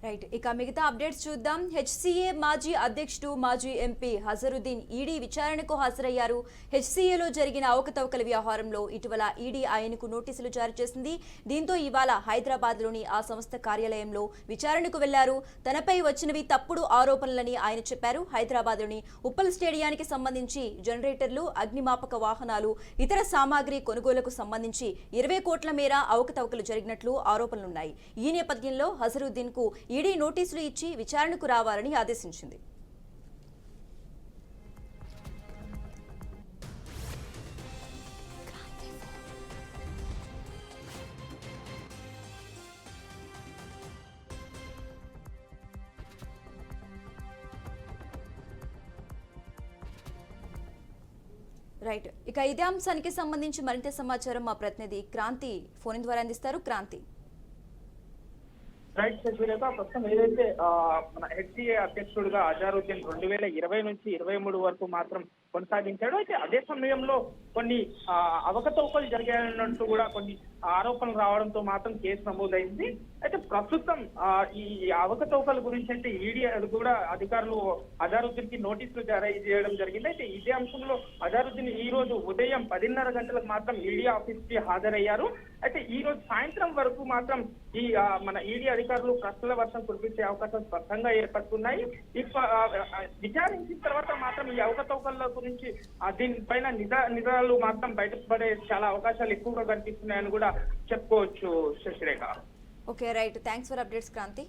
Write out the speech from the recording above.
Right. ఇక మిగతా updates చూద్దాం. హెచ్సీఏ మాజీ అధ్యక్షుడు మాజీ ఎంపీ హజరుద్దీన్ ఈడీ విచారణకు హాజరయ్యారు. హెచ్సీఏలో జరిగిన అవకతవకల వ్యవహారంలో ఇటీవల ఈడీ ఆయనకు నోటీసులు జారీ చేసింది. దీంతో ఇవాళ హైదరాబాద్లోని ఆ సంస్థ కార్యాలయంలో విచారణకు వెళ్లారు. తనపై వచ్చినవి తప్పుడు ఆరోపణలని ఆయన చెప్పారు. హైదరాబాద్లోని ఉప్పల్ స్టేడియానికి సంబంధించి జనరేటర్లు, అగ్నిమాపక వాహనాలు, ఇతర సామాగ్రి కొనుగోలుకు సంబంధించి 20 కోట్ల మేర అవకతవకలు జరిగినట్లు ఆరోపణలున్నాయి. ఈ నేపథ్యంలో హజరుద్దీన్ కు ఈడీ నోటీసులు ఇచ్చి విచారణకు రావాలని ఆదేశించింది. రైట్. ఇక ఇదే అంశానికి సంబంధించి మరింత సమాచారం మా ప్రతినిధి క్రాంతి ఫోన్ ద్వారా అందిస్తారు. క్రాంతి. రైట్ శశిరేఖ, ప్రస్తుతం ఏదైతే మన హెచ్సీఏ అధ్యక్షుడిగా అజారుద్దీన్ 2020 నుంచి 23 వరకు మాత్రం కొనసాగించాడు. అయితే అదే సమయంలో కొన్ని అవకతవకలు జరిగాయన్నట్టు కూడా కొన్ని ఆరోపణలు రావడంతో మాత్రం కేసు నమోదైంది. అయితే ప్రస్తుతం ఈ అవకతవకల గురించి అంటే ఈడీ కూడా అధికారులు అజారుద్దీన్ కి నోటీసులు జారీ చేయడం జరిగింది. అయితే ఇదే అంశంలో అజారుద్దీన్ ఈ రోజు ఉదయం 10:30 గంటలకు మాత్రం ఈడీ ఆఫీస్ కి హాజరయ్యారు. అయితే ఈ రోజు సాయంత్రం వరకు మాత్రం ఈ మన ఈడీ అధికారులు ప్రశ్నల వర్షం కురిపించే అవకాశం స్పష్టంగా ఏర్పడుతున్నాయి. విచారించిన తర్వాత మాత్రం ఈ అవకతవకల గురించి దీనిపైన నిజాలు మాత్రం బయటపడే చాలా అవకాశాలు ఎక్కువగా కనిపిస్తున్నాయని కూడా చెప్పుకోవచ్చు Sasirekha. Okay, right. Thanks for updates Kranti.